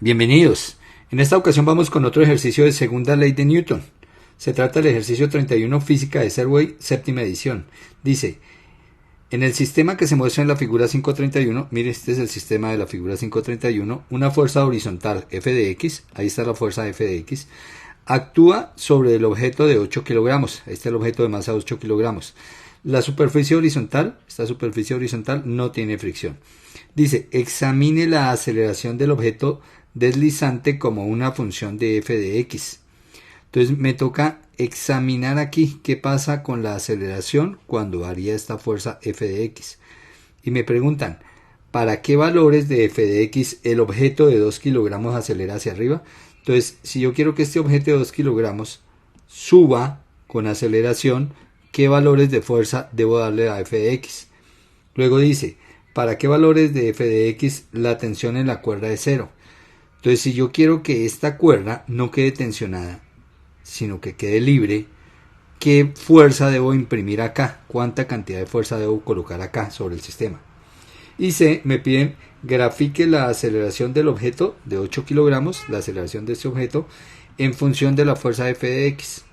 Bienvenidos. En esta ocasión vamos con otro ejercicio de segunda ley de Newton. Se trata del ejercicio 31 Física de Serway, séptima edición. Dice, en el sistema que se muestra en la figura 531, mire, este es el sistema de la figura 531, una fuerza horizontal F de X, ahí está la fuerza F de X, actúa sobre el objeto de 8 kilogramos. Ahí está el objeto de masa de 8 kilogramos. La superficie horizontal, esta superficie horizontal no tiene fricción. Dice, examine la aceleración del objeto deslizante como una función de f de x. Entonces me toca examinar aquí qué pasa con la aceleración cuando varía esta fuerza f de x. Y me preguntan, ¿para qué valores de f de x el objeto de 2 kilogramos acelera hacia arriba? Entonces, si yo quiero que este objeto de 2 kilogramos suba con aceleración, ¿qué valores de fuerza debo darle a f de x? Luego dice, ¿para qué valores de f de x la tensión en la cuerda es 0? Entonces, si yo quiero que esta cuerda no quede tensionada, sino que quede libre, ¿qué fuerza debo imprimir acá? ¿Cuánta cantidad de fuerza debo colocar acá sobre el sistema? Y C, me piden grafique la aceleración del objeto de 8 kilogramos, la aceleración de este objeto, en función de la fuerza f de x.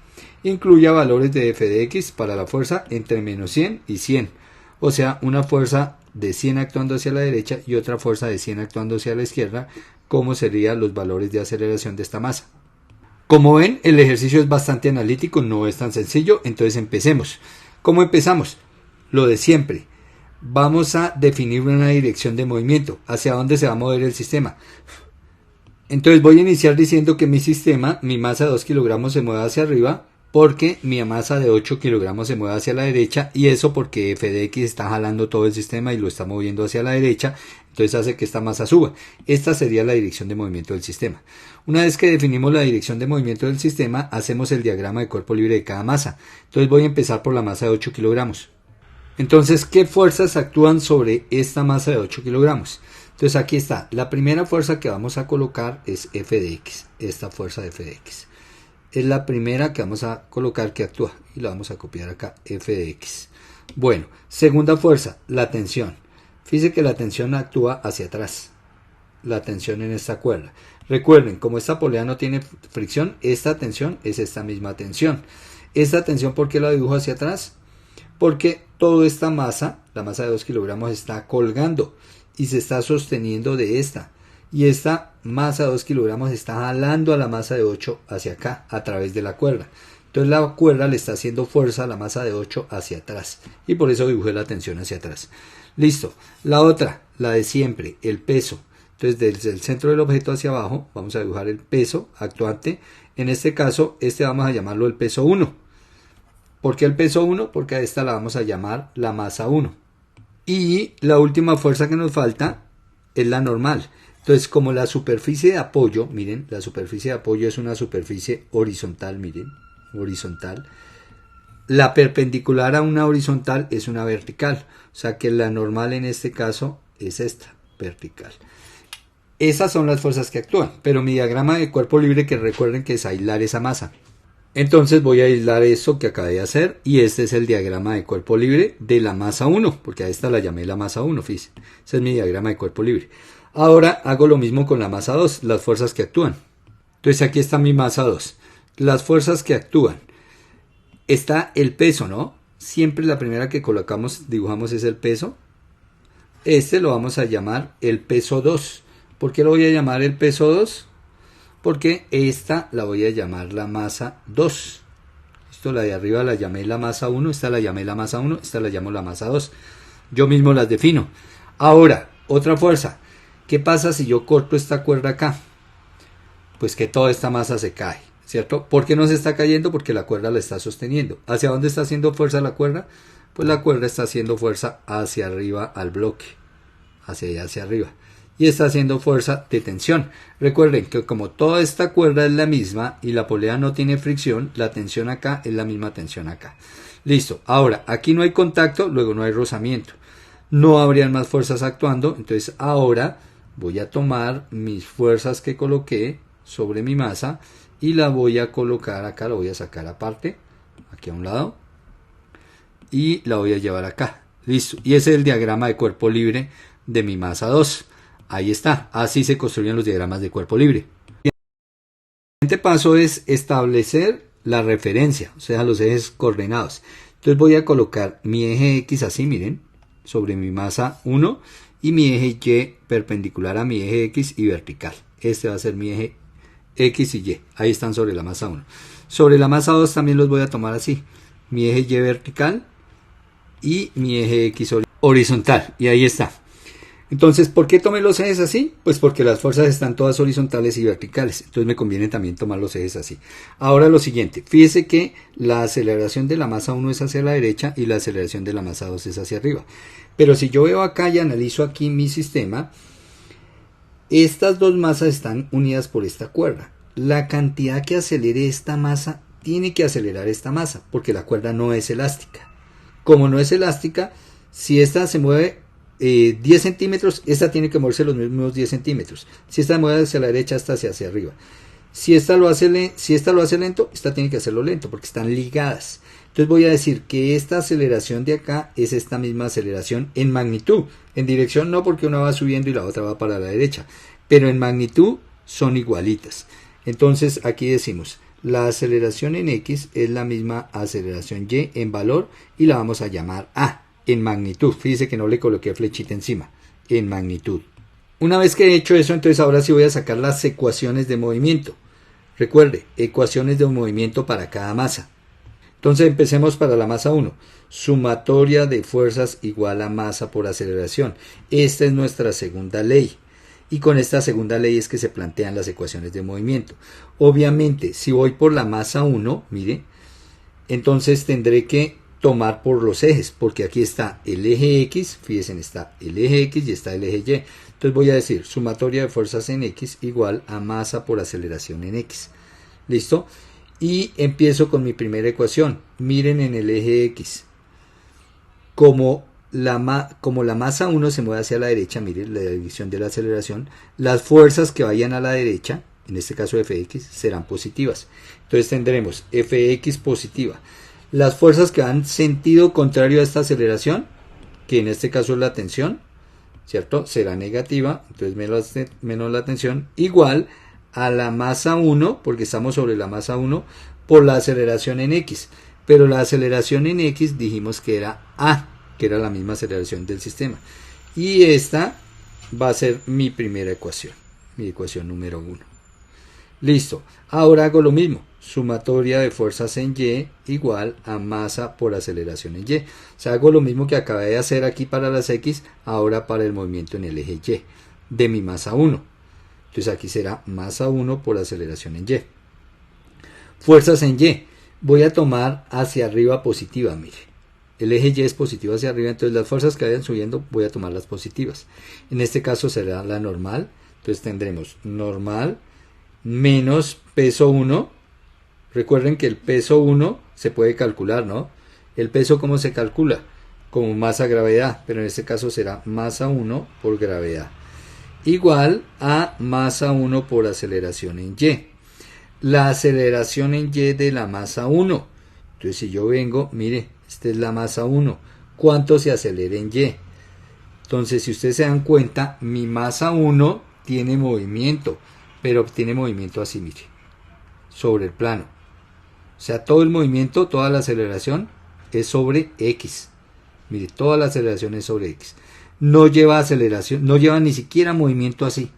Incluya valores de f de x para la fuerza entre menos 100 y 100. O sea, una fuerza de 100 actuando hacia la derecha y otra fuerza de 100 actuando hacia la izquierda, como serían los valores de aceleración de esta masa. Como ven, el ejercicio es bastante analítico, no es tan sencillo, entonces empecemos. ¿Cómo empezamos? Lo de siempre. Vamos a definir una dirección de movimiento, hacia dónde se va a mover el sistema. Entonces voy a iniciar diciendo que mi sistema, mi masa de 2 kilogramos se mueve hacia arriba, porque mi masa de 8 kilogramos se mueve hacia la derecha, y eso porque f de x está jalando todo el sistema y lo está moviendo hacia la derecha, entonces hace que esta masa suba. Esta sería la dirección de movimiento del sistema. Una vez que definimos la dirección de movimiento del sistema, hacemos el diagrama de cuerpo libre de cada masa. Entonces voy a empezar por la masa de 8 kilogramos. Entonces, ¿qué fuerzas actúan sobre esta masa de 8 kilogramos? Entonces aquí está, la primera fuerza que vamos a colocar es f de x, esta fuerza de f de x. Es la primera que vamos a colocar que actúa y la vamos a copiar acá, f de x. Bueno, segunda fuerza, la tensión. Fíjense que la tensión actúa hacia atrás, la tensión en esta cuerda. Recuerden, como esta polea no tiene fricción, esta tensión es esta misma tensión. Esta tensión, ¿por qué la dibujo hacia atrás? Porque toda esta masa, la masa de 2 kilogramos, está colgando y se está sosteniendo de esta. Y esta masa de 2 kilogramos está jalando a la masa de 8 hacia acá, a través de la cuerda. Entonces la cuerda le está haciendo fuerza a la masa de 8 hacia atrás. Y por eso dibujé la tensión hacia atrás. Listo. La otra, la de siempre, el peso. Entonces desde el centro del objeto hacia abajo, vamos a dibujar el peso actuante. En este caso, vamos a llamarlo el peso 1. ¿Por qué el peso 1? Porque a esta la vamos a llamar la masa 1. Y la última fuerza que nos falta es la normal. Entonces, como la superficie de apoyo, miren, la superficie de apoyo es una superficie horizontal, miren, horizontal. La perpendicular a una horizontal es una vertical. O sea que la normal en este caso es esta, vertical. Esas son las fuerzas que actúan. Pero mi diagrama de cuerpo libre, que recuerden que es aislar esa masa. Entonces voy a aislar eso que acabé de hacer, y este es el diagrama de cuerpo libre de la masa 1, porque a esta la llamé la masa 1, fíjense. Ese es mi diagrama de cuerpo libre. Ahora hago lo mismo con la masa 2, las fuerzas que actúan. Entonces aquí está mi masa 2. Las fuerzas que actúan. Está el peso, ¿no? Siempre la primera que colocamos, dibujamos es el peso. Este lo vamos a llamar el peso 2. ¿Por qué lo voy a llamar el peso 2? Porque esta la voy a llamar la masa 2. Esto, la de arriba la llamé la masa 1, esta la llamé la masa 1, esta la llamo la masa 2. Yo mismo las defino. Ahora, otra fuerza. ¿Qué pasa si yo corto esta cuerda acá? Pues que toda esta masa se cae, ¿cierto? ¿Por qué no se está cayendo? Porque la cuerda la está sosteniendo. ¿Hacia dónde está haciendo fuerza la cuerda? Pues la cuerda está haciendo fuerza hacia arriba al bloque, hacia allá, hacia arriba. Y está haciendo fuerza de tensión. Recuerden que como toda esta cuerda es la misma y la polea no tiene fricción, la tensión acá es la misma tensión acá. Listo. Ahora, aquí no hay contacto, luego no hay rozamiento. No habrían más fuerzas actuando, entonces ahora voy a tomar mis fuerzas que coloqué sobre mi masa y la voy a colocar acá, la voy a sacar aparte, aquí a un lado, y la voy a llevar acá. Listo. Y ese es el diagrama de cuerpo libre de mi masa 2. Ahí está, así se construyen los diagramas de cuerpo libre. El siguiente paso es establecer la referencia, o sea, los ejes coordenados. Entonces voy a colocar mi eje X así, miren, sobre mi masa 1 y mi eje Y perpendicular a mi eje X y vertical. Este va a ser mi eje X y Y. Ahí están sobre la masa 1. Sobre la masa 2 también los voy a tomar así. Mi eje Y vertical y mi eje X horizontal. Y ahí está. Entonces, ¿por qué tomé los ejes así? Pues porque las fuerzas están todas horizontales y verticales. Entonces me conviene también tomar los ejes así. Ahora lo siguiente. Fíjese que la aceleración de la masa 1 es hacia la derecha y la aceleración de la masa 2 es hacia arriba. Pero si yo veo acá y analizo aquí mi sistema, estas dos masas están unidas por esta cuerda. La cantidad que acelere esta masa tiene que acelerar esta masa, porque la cuerda no es elástica. Como no es elástica, si esta se mueve 10 centímetros, esta tiene que moverse los mismos 10 centímetros. Si esta mueve hacia la derecha, esta hacia arriba. Si esta lo hace lento, esta tiene que hacerlo lento, porque están ligadas. Entonces voy a decir que esta aceleración de acá es esta misma aceleración en magnitud. En dirección no, porque una va subiendo y la otra va para la derecha. Pero en magnitud son igualitas. Entonces aquí decimos, la aceleración en X es la misma aceleración Y en valor y la vamos a llamar A en magnitud. Fíjese que no le coloqué flechita encima, en magnitud. Una vez que he hecho eso, entonces ahora sí voy a sacar las ecuaciones de movimiento. Recuerde, ecuaciones de movimiento para cada masa. Entonces empecemos para la masa 1. Sumatoria de fuerzas igual a masa por aceleración. Esta es nuestra segunda ley. Y con esta segunda ley es que se plantean las ecuaciones de movimiento. Obviamente, si voy por la masa 1, mire, entonces tendré que tomar por los ejes, porque aquí está el eje X, fíjense, está el eje X y está el eje Y. Entonces voy a decir, sumatoria de fuerzas en X igual a masa por aceleración en X. ¿Listo? Y empiezo con mi primera ecuación. Miren en el eje X. Como la masa 1 se mueve hacia la derecha, miren la dirección de la aceleración, las fuerzas que vayan a la derecha, en este caso Fx, serán positivas. Entonces tendremos Fx positiva. Las fuerzas que van sentido contrario a esta aceleración, que en este caso es la tensión, ¿cierto? Será negativa, entonces menos la tensión, igual a la masa 1, porque estamos sobre la masa 1, por la aceleración en X. Pero la aceleración en X dijimos que era A, que era la misma aceleración del sistema. Y esta va a ser mi primera ecuación, mi ecuación número 1. Listo, ahora hago lo mismo. Sumatoria de fuerzas en Y igual a masa por aceleración en Y. O sea, hago lo mismo que acabé de hacer aquí para las X, ahora para el movimiento en el eje Y, de mi masa 1. Entonces aquí será masa 1 por aceleración en Y. Fuerzas en Y. Voy a tomar hacia arriba positiva, mire. El eje Y es positivo hacia arriba, entonces las fuerzas que vayan subiendo voy a tomar las positivas. En este caso será la normal. Entonces tendremos normal menos peso 1. Recuerden que el peso 1 se puede calcular, ¿no? ¿El peso cómo se calcula? Como masa gravedad, pero en este caso será masa 1 por gravedad. Igual a masa 1 por aceleración en Y. La aceleración en Y de la masa 1. Entonces si yo vengo, mire, esta es la masa 1. ¿Cuánto se acelera en Y? Entonces si ustedes se dan cuenta, mi masa 1 tiene movimiento, pero tiene movimiento así, mire, sobre el plano. O sea, todo el movimiento, toda la aceleración es sobre X. Mire, toda la aceleración es sobre X. No lleva aceleración, no lleva ni siquiera movimiento así.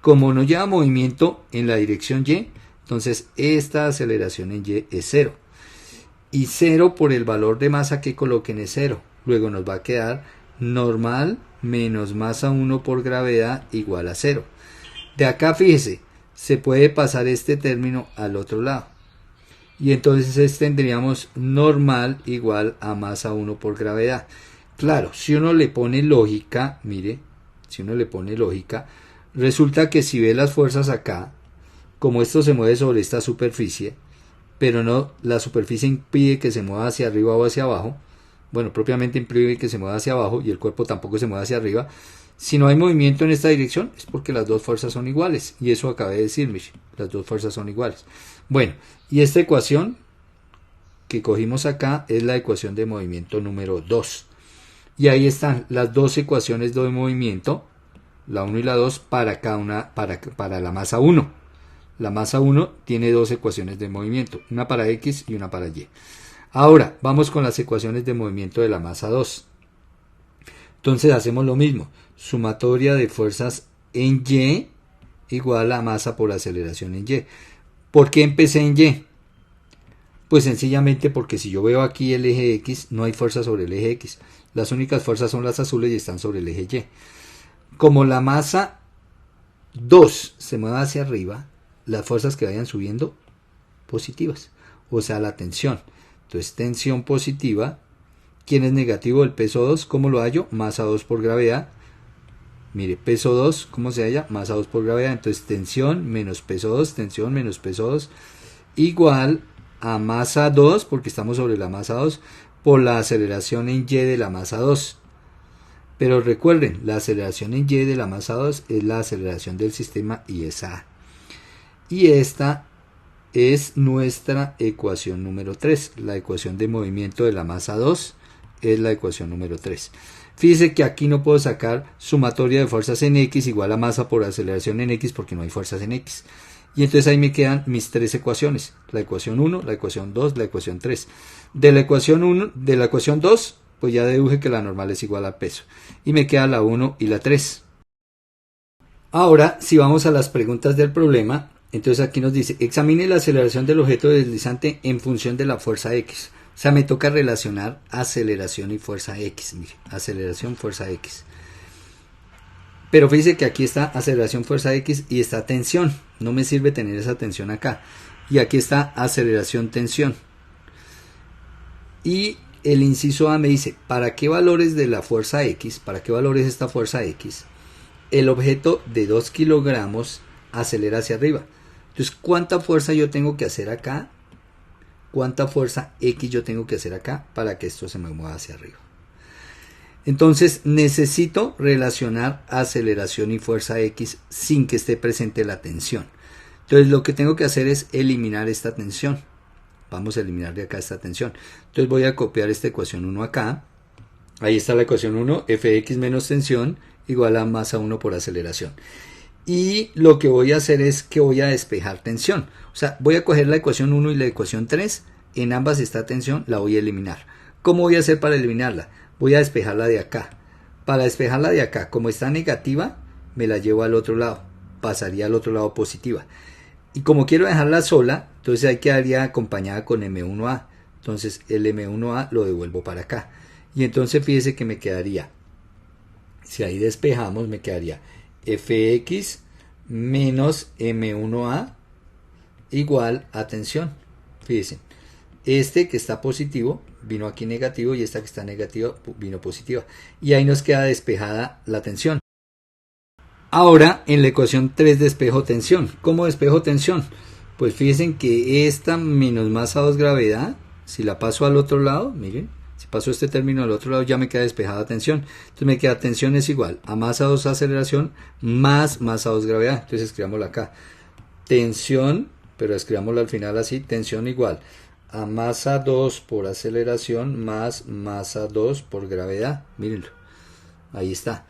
Como no lleva movimiento en la dirección Y, entonces esta aceleración en Y es 0. Y 0 por el valor de masa que coloquen es 0. Luego nos va a quedar normal menos masa 1 por gravedad igual a 0. De acá, fíjese, se puede pasar este término al otro lado. Y entonces tendríamos normal igual a masa 1 por gravedad. Claro, si uno le pone lógica, mire, si uno le pone lógica, resulta que si ve las fuerzas acá, como esto se mueve sobre esta superficie, pero no, la superficie impide que se mueva hacia arriba o hacia abajo, bueno, propiamente impide que se mueva hacia abajo y el cuerpo tampoco se mueve hacia arriba. Si no hay movimiento en esta dirección es porque las dos fuerzas son iguales, y eso acabé de decir, mire, las dos fuerzas son iguales. Bueno, y esta ecuación que cogimos acá es la ecuación de movimiento número 2. Y ahí están las dos ecuaciones de movimiento, la 1 y la 2 para cada una, para la masa 1. La masa 1 tiene dos ecuaciones de movimiento, una para X y una para Y. Ahora, vamos con las ecuaciones de movimiento de la masa 2. Entonces hacemos lo mismo, sumatoria de fuerzas en Y igual a masa por aceleración en Y. ¿Por qué empecé en Y? Pues sencillamente porque si yo veo aquí el eje X, no hay fuerza sobre el eje X. Las únicas fuerzas son las azules y están sobre el eje Y. Como la masa 2 se mueve hacia arriba, las fuerzas que vayan subiendo, positivas. O sea, la tensión. Entonces, tensión positiva. ¿Quién es negativo? El peso 2. ¿Cómo lo hallo? Masa 2 por gravedad. Mire, peso 2, ¿cómo se halla? Masa 2 por gravedad. Entonces, tensión menos peso 2, tensión menos peso 2, igual a masa 2, porque estamos sobre la masa 2, por la aceleración en Y de la masa 2. Pero recuerden, la aceleración en Y de la masa 2 es la aceleración del sistema y es A. Y esta es nuestra ecuación número 3. La ecuación de movimiento de la masa 2 es la ecuación número 3. Fíjese que aquí no puedo sacar sumatoria de fuerzas en X igual a masa por aceleración en X porque no hay fuerzas en X. Y entonces ahí me quedan mis tres ecuaciones. La ecuación 1, la ecuación 2, la ecuación 3. De la ecuación 1, de la ecuación 2, pues ya deduje que la normal es igual al peso. Y me queda la 1 y la 3. Ahora, si vamos a las preguntas del problema, entonces aquí nos dice, examine la aceleración del objeto deslizante en función de la fuerza X. O sea, me toca relacionar aceleración y fuerza X. Mire, aceleración, fuerza X. Pero fíjese que aquí está aceleración, fuerza X y está tensión. No me sirve tener esa tensión acá. Y aquí está aceleración, tensión. Y el inciso A me dice, ¿para qué valores de la fuerza X? ¿Para qué valores esta fuerza X? El objeto de 2 kilogramos acelera hacia arriba. Entonces, ¿cuánta fuerza yo tengo que hacer acá? ¿Cuánta fuerza X yo tengo que hacer acá para que esto se me mueva hacia arriba? Entonces, necesito relacionar aceleración y fuerza X sin que esté presente la tensión. Entonces, lo que tengo que hacer es eliminar esta tensión. Vamos a eliminar de acá esta tensión. Entonces, voy a copiar esta ecuación 1 acá. Ahí está la ecuación 1, Fx menos tensión igual a masa 1 por aceleración. Y lo que voy a hacer es que voy a despejar tensión. O sea, voy a coger la ecuación 1 y la ecuación 3. En ambas está tensión, la voy a eliminar. ¿Cómo voy a hacer para eliminarla? Voy a despejarla de acá. Para despejarla de acá, como está negativa, me la llevo al otro lado. Pasaría al otro lado positiva. Y como quiero dejarla sola, entonces hay que quedaría acompañada con M1A. Entonces el M1A lo devuelvo para acá. Y entonces fíjese que me quedaría, si ahí despejamos, me quedaría Fx menos M1A igual a tensión. Fíjense, este que está positivo vino aquí negativo y esta que está negativa vino positiva. Y ahí nos queda despejada la tensión. Ahora en la ecuación 3 despejo tensión. ¿Cómo despejo tensión? Pues fíjense que esta menos masa 2 gravedad, si la paso al otro lado, miren, si paso este término al otro lado ya me queda despejada tensión. Entonces me queda tensión es igual a masa 2 aceleración más masa 2 gravedad. Entonces escribámosla acá. Tensión, pero escribámosla al final así, tensión igual a masa 2 por aceleración más masa 2 por gravedad. Mírenlo, ahí está.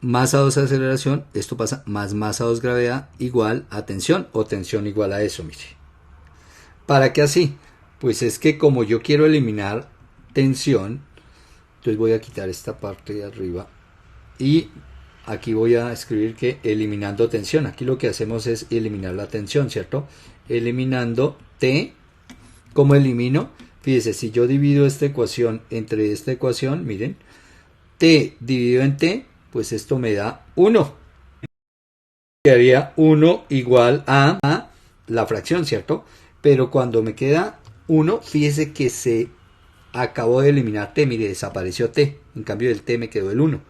Masa 2 aceleración, esto pasa más masa 2 gravedad igual a tensión o tensión igual a eso, mire. ¿Para qué así? Pues es que como yo quiero eliminar tensión, entonces voy a quitar esta parte de arriba y aquí voy a escribir que eliminando tensión. Aquí lo que hacemos es eliminar la tensión, ¿cierto? Eliminando T. ¿Cómo elimino? Fíjese, si yo divido esta ecuación entre esta ecuación, miren, T dividido en T, pues esto me da 1. Quedaría 1 igual a la fracción, ¿cierto? Pero cuando me queda 1, fíjese que se acabó de eliminar T, mire, desapareció T. En cambio del T me quedó el 1.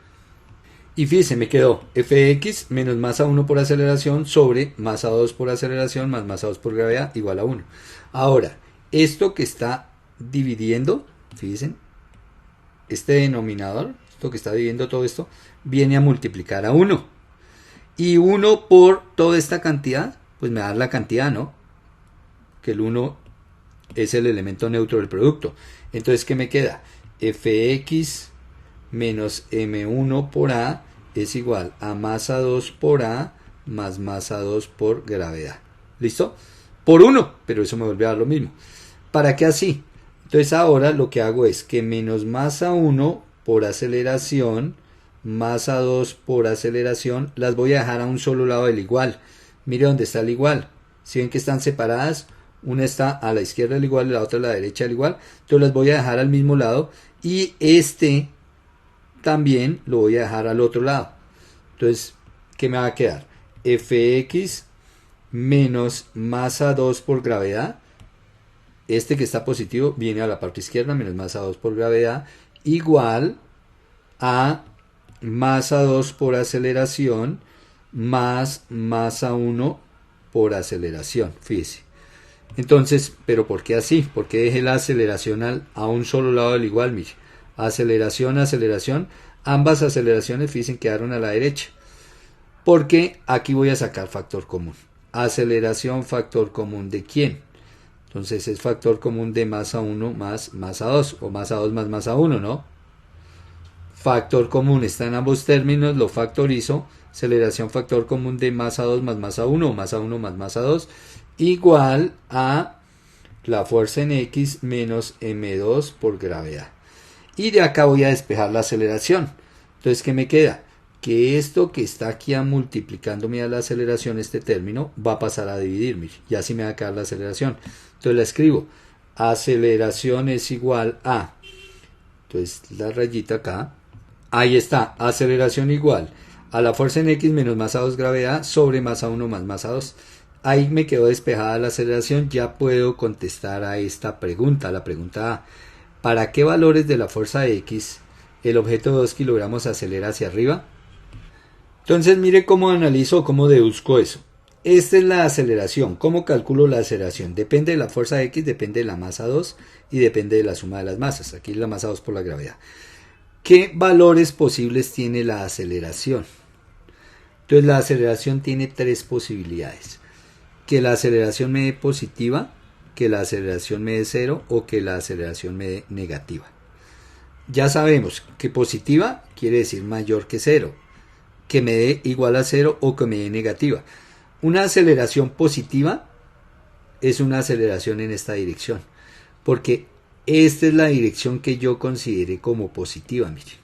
Y fíjese, me quedó Fx menos masa 1 por aceleración sobre masa 2 por aceleración más masa 2 por gravedad igual a 1. Ahora, esto que está dividiendo, fíjense, este denominador, esto que está dividiendo todo esto, viene a multiplicar a 1. Y 1 por toda esta cantidad, pues me da la cantidad, ¿no? Que el 1 es el elemento neutro del producto. Entonces, ¿qué me queda? Fx menos M1 por A es igual a masa 2 por A más masa 2 por gravedad. ¿Listo? Por 1, pero eso me vuelve a dar lo mismo. ¿Para qué así? Entonces ahora lo que hago es que menos masa 1 por aceleración, masa 2 por aceleración, las voy a dejar a un solo lado del igual. Mire dónde está el igual. Si ven que están separadas, una está a la izquierda del igual y la otra a la derecha del igual. Entonces las voy a dejar al mismo lado y este también lo voy a dejar al otro lado. Entonces, ¿qué me va a quedar? Fx menos masa 2 por gravedad. Este que está positivo viene a la parte izquierda, menos masa 2 por gravedad, igual a masa 2 por aceleración más masa 1 por aceleración. Fíjese. Entonces, ¿pero por qué así? ¿Por qué dejé la aceleración a un solo lado del igual? Mire, aceleración, aceleración. Ambas aceleraciones, fíjense, quedaron a la derecha. Porque aquí voy a sacar factor común. Aceleración, factor común ¿de quién? Entonces es factor común de masa 1 más masa 2, o masa 2 más masa 1, ¿no? Factor común está en ambos términos, lo factorizo. Aceleración, factor común de masa 2 más masa 1, o masa 1 más masa 2, igual a la fuerza en X menos M2 por gravedad. Y de acá voy a despejar la aceleración. Entonces, ¿qué me queda? Que esto que está aquí multiplicándome a la aceleración, este término, va a pasar a dividirme. Y así me va a quedar la aceleración. Entonces la escribo. Aceleración es igual a... Entonces la rayita acá. Ahí está. Aceleración igual a la fuerza en X menos masa 2 gravedad sobre masa 1 más masa 2. Ahí me quedó despejada la aceleración. Ya puedo contestar a esta pregunta. La pregunta A. ¿Para qué valores de la fuerza X el objeto de 2 kilogramos acelera hacia arriba? Entonces mire cómo analizo, cómo deduzco eso. Esta es la aceleración. ¿Cómo calculo la aceleración? Depende de la fuerza X, depende de la masa 2 y depende de la suma de las masas. Aquí es la masa 2 por la gravedad. ¿Qué valores posibles tiene la aceleración? Entonces la aceleración tiene tres posibilidades. Que la aceleración me dé positiva, que la aceleración me dé cero o que la aceleración me dé negativa. Ya sabemos que positiva quiere decir mayor que cero, que me dé igual a cero o que me dé negativa. Una aceleración positiva es una aceleración en esta dirección, porque esta es la dirección que yo consideré como positiva, miren.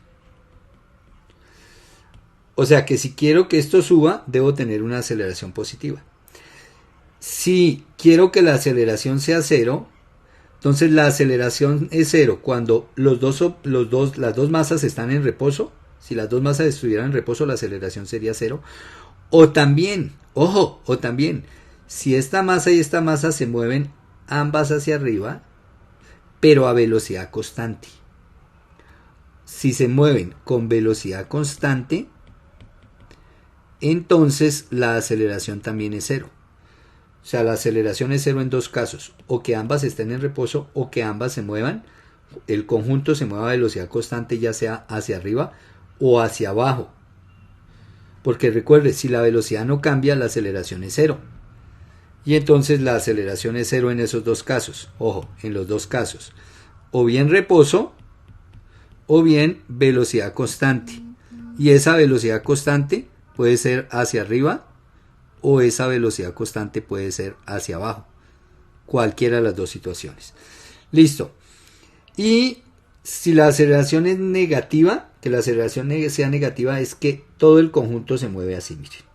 O sea que si quiero que esto suba, debo tener una aceleración positiva. Si quiero que la aceleración sea cero, entonces la aceleración es cero cuando las dos masas están en reposo. Si las dos masas estuvieran en reposo, la aceleración sería cero. O también, ojo, o también, si esta masa y esta masa se mueven ambas hacia arriba, pero a velocidad constante. Si se mueven con velocidad constante, entonces la aceleración también es cero. O sea, la aceleración es cero en dos casos, o que ambas estén en reposo o que ambas se muevan, el conjunto se mueva a velocidad constante ya sea hacia arriba o hacia abajo. Porque recuerde, si la velocidad no cambia, la aceleración es cero. Y entonces la aceleración es cero en esos dos casos. Ojo, en los dos casos. O bien reposo o bien velocidad constante. Y esa velocidad constante puede ser hacia arriba o esa velocidad constante puede ser hacia abajo. Cualquiera de las dos situaciones. Listo. Y si la aceleración es negativa, que la aceleración sea negativa es que todo el conjunto se mueve así, miren.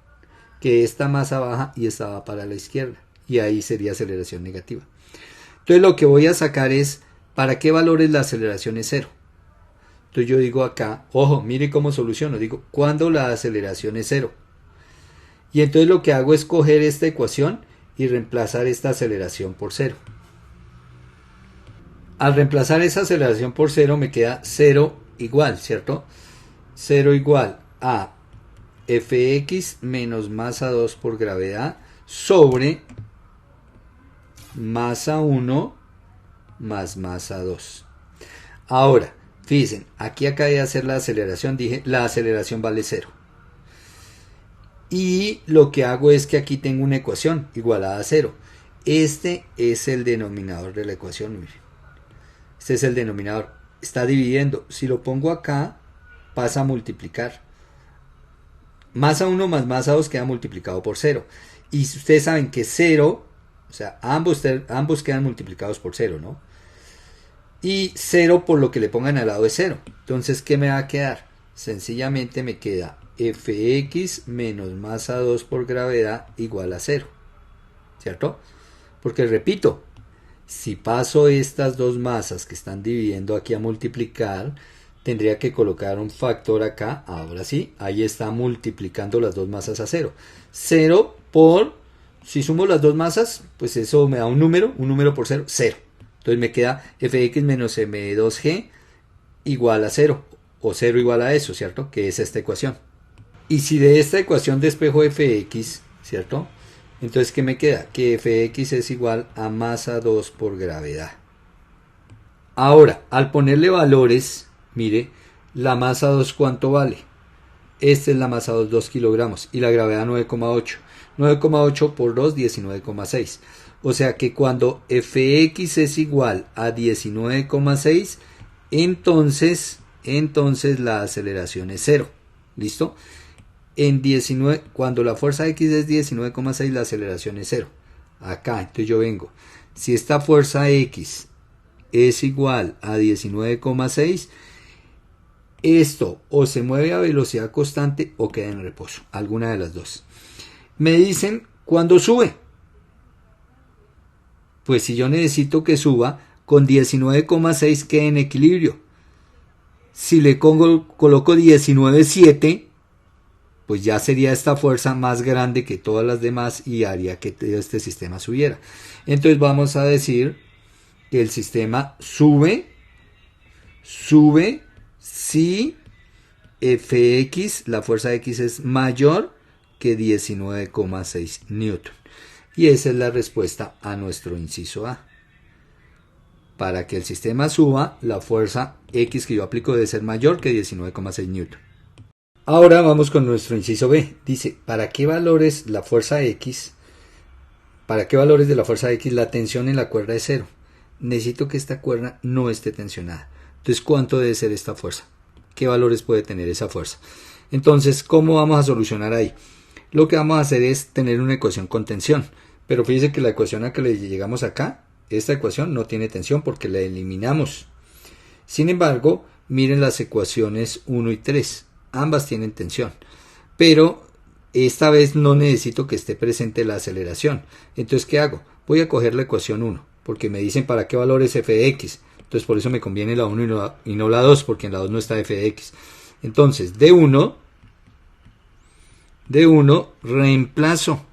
Que esta masa baja y esta va para la izquierda. Y ahí sería aceleración negativa. Entonces lo que voy a sacar es, ¿para qué valores la aceleración es cero? Entonces yo digo acá, ojo, mire cómo soluciono. Digo, ¿cuándo la aceleración es cero? Y entonces lo que hago es coger esta ecuación y reemplazar esta aceleración por cero. Al reemplazar esa aceleración por cero me queda cero igual, ¿cierto? Cero igual a Fx menos masa 2 por gravedad sobre masa 1 más masa 2. Ahora, fíjense, aquí acabé de hacer la aceleración, dije la aceleración vale cero. Y lo que hago es que aquí tengo una ecuación igualada a cero. Este es el denominador de la ecuación, miren. Este es el denominador. Está dividiendo. Si lo pongo acá, pasa a multiplicar. masa 1 más masa 2 queda multiplicado por 0. Y ustedes saben que 0, o sea, ambos quedan multiplicados por 0, ¿no? Y 0 por lo que le pongan al lado es 0. Entonces, ¿qué me va a quedar? Sencillamente me queda fx menos masa 2 por gravedad igual a 0. ¿Cierto? Porque repito, si paso estas dos masas que están dividiendo aquí a multiplicar, tendría que colocar un factor acá. Ahora sí, ahí está multiplicando las dos masas a 0. 0 por, si sumo las dos masas, pues eso me da un número por 0, 0. Entonces me queda fx menos m2g igual a 0, o 0 igual a eso, ¿cierto? Que es esta ecuación. Y si de esta ecuación despejo fx, ¿cierto? Entonces, ¿qué me queda? Que fx es igual a masa 2 por gravedad. Ahora, al ponerle valores, mire, la masa 2 ¿cuánto vale? Esta es la masa 2 kilogramos, y la gravedad 9,8. 9,8 por 2, 19,6. O sea que cuando fx es igual a 19,6, entonces la aceleración es 0. ¿Listo? Cuando la fuerza x es 19,6, la aceleración es 0. Acá, entonces yo vengo. Si esta fuerza x es igual a 19,6, esto o se mueve a velocidad constante o queda en reposo. Alguna de las dos. Me dicen cuándo sube. Pues si yo necesito que suba, con 19,6 quede en equilibrio. Si le coloco 19,7, pues ya sería esta fuerza más grande que todas las demás y haría que este sistema subiera. Entonces vamos a decir que el sistema sube si fx, la fuerza x es mayor que 19,6 newton. Y esa es la respuesta a nuestro inciso A. Para que el sistema suba, la fuerza x que yo aplico debe ser mayor que 19,6 newton. Ahora vamos con nuestro inciso B. Dice, ¿para qué valores de la fuerza X la tensión en la cuerda es 0? Necesito que esta cuerda no esté tensionada. Entonces, ¿cuánto debe ser esta fuerza? ¿Qué valores puede tener esa fuerza? Entonces, ¿cómo vamos a solucionar ahí? Lo que vamos a hacer es tener una ecuación con tensión. Pero fíjense que la ecuación a que le llegamos acá, esta ecuación no tiene tensión porque la eliminamos. Sin embargo, miren las ecuaciones 1 y 3. Ambas tienen tensión, pero esta vez no necesito que esté presente la aceleración. Entonces, ¿qué hago? Voy a coger la ecuación 1, porque me dicen para qué valor es f de x. Entonces, por eso me conviene la 1 y no la 2, porque en la 2 no está f de x. Entonces, de 1 reemplazo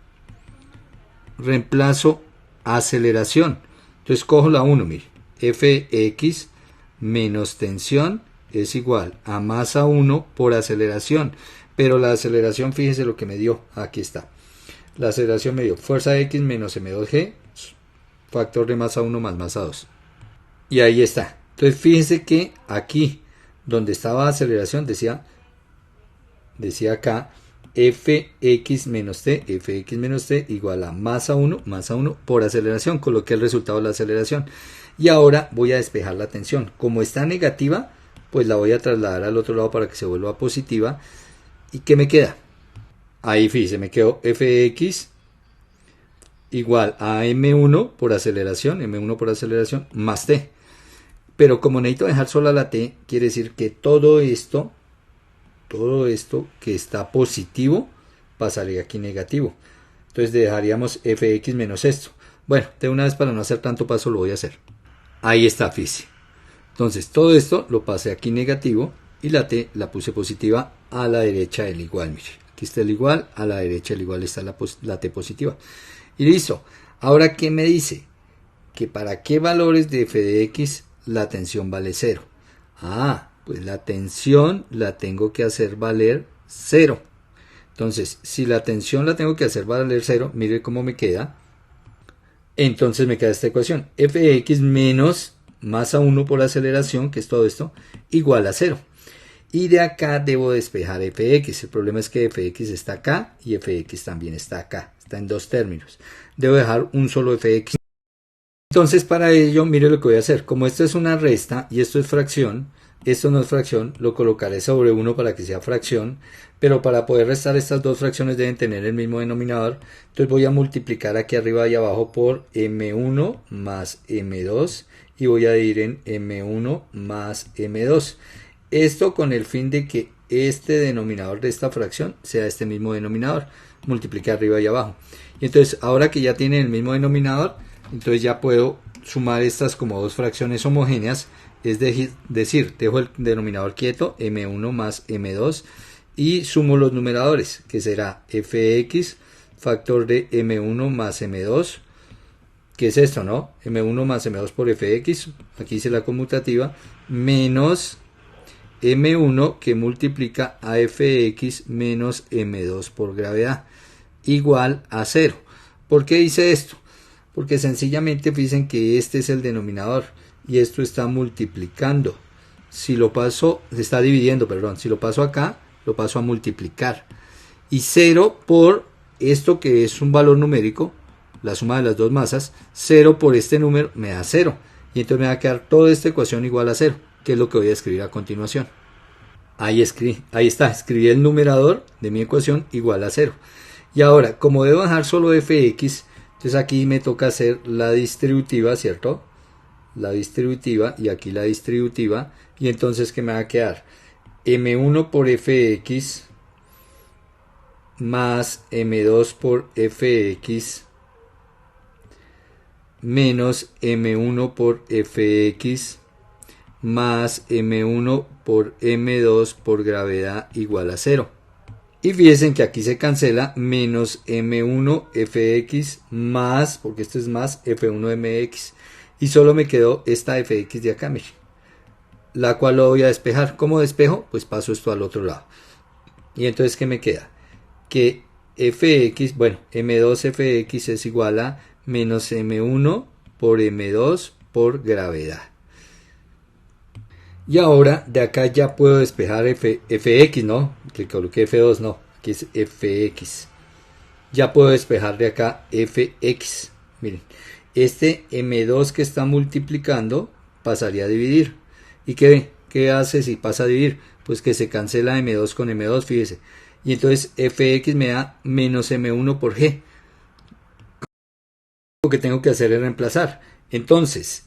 aceleración. Entonces, cojo la 1, mire, fx menos tensión es igual a masa 1 por aceleración. Pero la aceleración, fíjese lo que me dio. Aquí está. La aceleración me dio fuerza x menos m2g, factor de masa 1 más masa 2. Y ahí está. Entonces fíjense que aquí, donde estaba aceleración, decía acá, fx menos t igual a masa 1 por aceleración. Coloqué el resultado de la aceleración. Y ahora voy a despejar la tensión. Como está negativa, pues la voy a trasladar al otro lado para que se vuelva positiva. ¿Y qué me queda? Ahí fíjese, me quedó fx igual a m1 por aceleración, más t. Pero como necesito dejar sola la t, quiere decir que todo esto que está positivo pasaría aquí negativo. Entonces dejaríamos fx menos esto. Bueno, de una vez para no hacer tanto paso lo voy a hacer. Ahí está, fíjese. Entonces todo esto lo pasé aquí negativo y la t la puse positiva a la derecha del igual. Mire, aquí está el igual, a la derecha del igual está la t positiva. Y listo. Ahora, ¿qué me dice? Que para qué valores de f de x la tensión vale 0. Pues la tensión la tengo que hacer valer 0. Entonces, si la tensión la tengo que hacer valer 0, mire cómo me queda. Entonces me queda esta ecuación. F de x menos masa 1 por aceleración, que es todo esto, igual a 0. Y de acá debo despejar fx. El problema es que fx está acá y fx también está acá. Está en dos términos. Debo dejar un solo fx. Entonces para ello, mire lo que voy a hacer. Como esto es una resta y esto es fracción, Esto no es fracción, lo colocaré sobre 1 para que sea fracción, pero para poder restar estas dos fracciones deben tener el mismo denominador. Entonces voy a multiplicar aquí arriba y abajo por m1 más m2 y voy a dividir en m1 más m2. Esto con el fin de que este denominador de esta fracción sea este mismo denominador. Multiplique arriba y abajo. Y entonces ahora que ya tienen el mismo denominador, entonces ya puedo sumar estas como dos fracciones homogéneas. Es decir, dejo el denominador quieto, m1 más m2, y sumo los numeradores, que será fx factor de m1 más m2, que es esto, ¿no? m1 más m2 por fx, aquí hice la conmutativa, menos m1 que multiplica a fx menos m2 por gravedad, igual a 0. ¿Por qué hice esto? Porque sencillamente fíjense que este es el denominador y esto está multiplicando. Si lo paso, se está dividiendo, perdón. Si lo paso acá, lo paso a multiplicar. Y 0 por esto que es un valor numérico, la suma de las dos masas, 0 por este número me da 0. Y entonces me va a quedar toda esta ecuación igual a 0, que es lo que voy a escribir a continuación. Ahí está, escribí el numerador de mi ecuación igual a 0. Y ahora, como debo dejar solo fx, entonces aquí me toca hacer la distributiva, ¿cierto? La distributiva y aquí la distributiva. Y entonces, ¿qué me va a quedar? m1 por fx más m2 por fx menos m1 por fx más m1 por m2 por gravedad igual a 0. Y fíjense que aquí se cancela menos m1 fx más, porque esto es más f1 mx. Y solo me quedó esta fx de acá, miren, la cual lo voy a despejar. ¿Cómo despejo? Pues paso esto al otro lado. Y entonces, ¿qué me queda? Que fx, bueno, m2 fx es igual a menos m1 por m2 por gravedad. Y ahora de acá ya puedo despejar fx, ¿no? Que coloqué f2, no, aquí es fx. Ya puedo despejar de acá fx. Miren, este m2 que está multiplicando pasaría a dividir. ¿Y qué hace si pasa a dividir? Pues que se cancela m2 con m2, fíjese. Y entonces fx me da menos m1 por g. Lo que tengo que hacer es reemplazar. Entonces,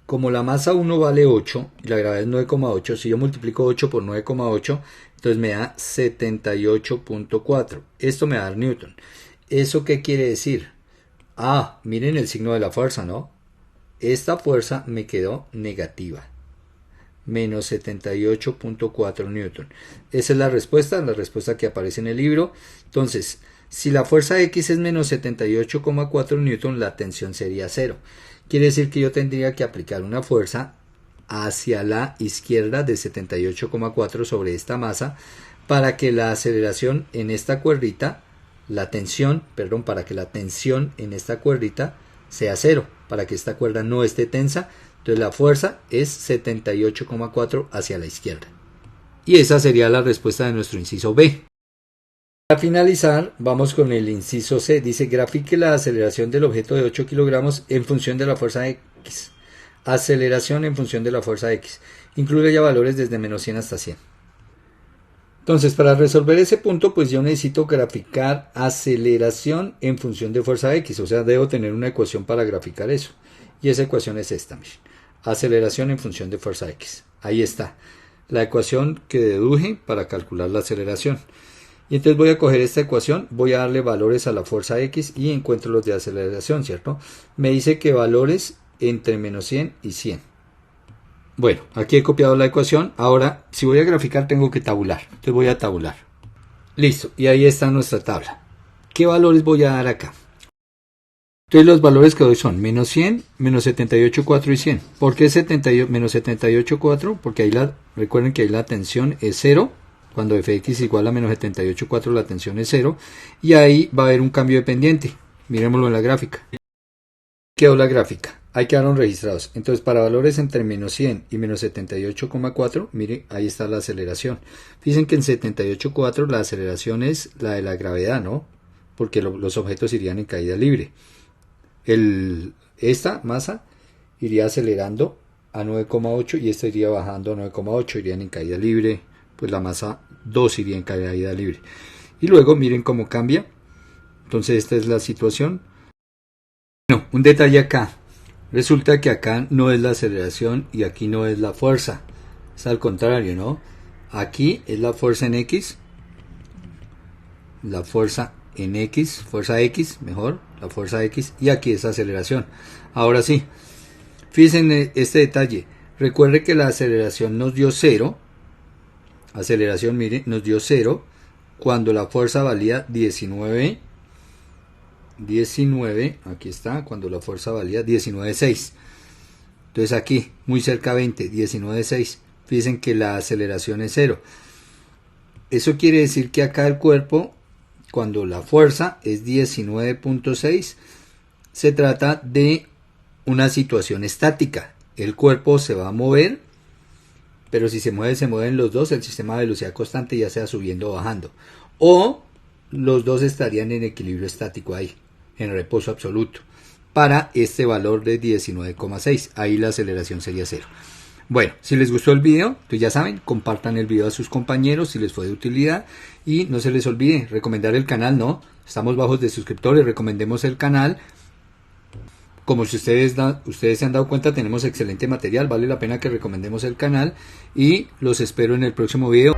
como la masa 1 vale 8 y la gravedad es 9,8, si yo multiplico 8 por 9,8, entonces me da 78.4. Esto me da Newton. ¿Eso qué quiere decir? Ah, miren el signo de la fuerza, ¿no? Esta fuerza me quedó negativa. Menos 78.4 Newton. Esa es la respuesta que aparece en el libro. Entonces, si la fuerza X es menos 78,4 Newton, la tensión sería 0. Quiere decir que yo tendría que aplicar una fuerza hacia la izquierda de 78,4 sobre esta masa para que la aceleración en esta cuerdita, para que la tensión en esta cuerdita sea 0, para que esta cuerda no esté tensa. Entonces la fuerza es 78,4 hacia la izquierda. Y esa sería la respuesta de nuestro inciso B. Para finalizar, vamos con el inciso C. Dice, grafique la aceleración del objeto de 8 kilogramos en función de la fuerza X. Aceleración en función de la fuerza X. Incluye ya valores desde menos 100 hasta 100. Entonces, para resolver ese punto, pues yo necesito graficar aceleración en función de fuerza X. O sea, debo tener una ecuación para graficar eso. Y esa ecuación es esta, miren. Aceleración en función de fuerza X. Ahí está. La ecuación que deduje para calcular la aceleración. Y entonces voy a coger esta ecuación, voy a darle valores a la fuerza X y encuentro los de aceleración, ¿cierto? Me dice que valores entre menos 100 y 100. Bueno, aquí he copiado la ecuación. Ahora, si voy a graficar, tengo que tabular. Entonces voy a tabular. Listo, y ahí está nuestra tabla. ¿Qué valores voy a dar acá? Entonces los valores que doy son menos 100, menos 78,4 y 100. ¿Por qué menos 78,4? Porque recuerden que ahí la tensión es 0. Cuando fx igual a menos 78,4 la tensión es 0. Y ahí va a haber un cambio de pendiente. Miremoslo en la gráfica. Quedó la gráfica. Ahí quedaron registrados. Entonces para valores entre menos 100 y menos 78,4, mire, ahí está la aceleración. Fíjense que en 78,4 la aceleración es la de la gravedad, ¿no? Porque los objetos irían en caída libre. Esta masa iría acelerando a 9,8 y esta iría bajando a 9,8, irían en caída libre, pues la masa 2 iría en caída libre. Y luego miren cómo cambia. Entonces esta es la situación. Bueno, un detalle acá. Resulta que acá no es la aceleración y aquí no es la fuerza. Es al contrario, ¿no? Aquí es la fuerza en X. La fuerza en X, fuerza X, mejor, la fuerza X, y aquí es aceleración. Ahora sí, fíjense en este detalle. Recuerde que la aceleración nos dio 0. Aceleración, mire, nos dio 0 cuando la fuerza valía 19. Aquí está, cuando la fuerza valía 19,6. Entonces aquí, muy cerca 20, 19,6. Fíjense que la aceleración es 0. Eso quiere decir que acá el cuerpo, cuando la fuerza es 19,6, se trata de una situación estática. El cuerpo se va a mover, pero si se mueven los dos, el sistema de velocidad constante, ya sea subiendo o bajando. O los dos estarían en equilibrio estático ahí, en reposo absoluto, para este valor de 19,6. Ahí la aceleración sería 0. Bueno, si les gustó el video, pues ya saben, compartan el video a sus compañeros si les fue de utilidad. Y no se les olvide recomendar el canal, ¿no? Estamos bajos de suscriptores, recomendemos el canal. Como si ustedes se han dado cuenta, tenemos excelente material, vale la pena que recomendemos el canal. Y los espero en el próximo video.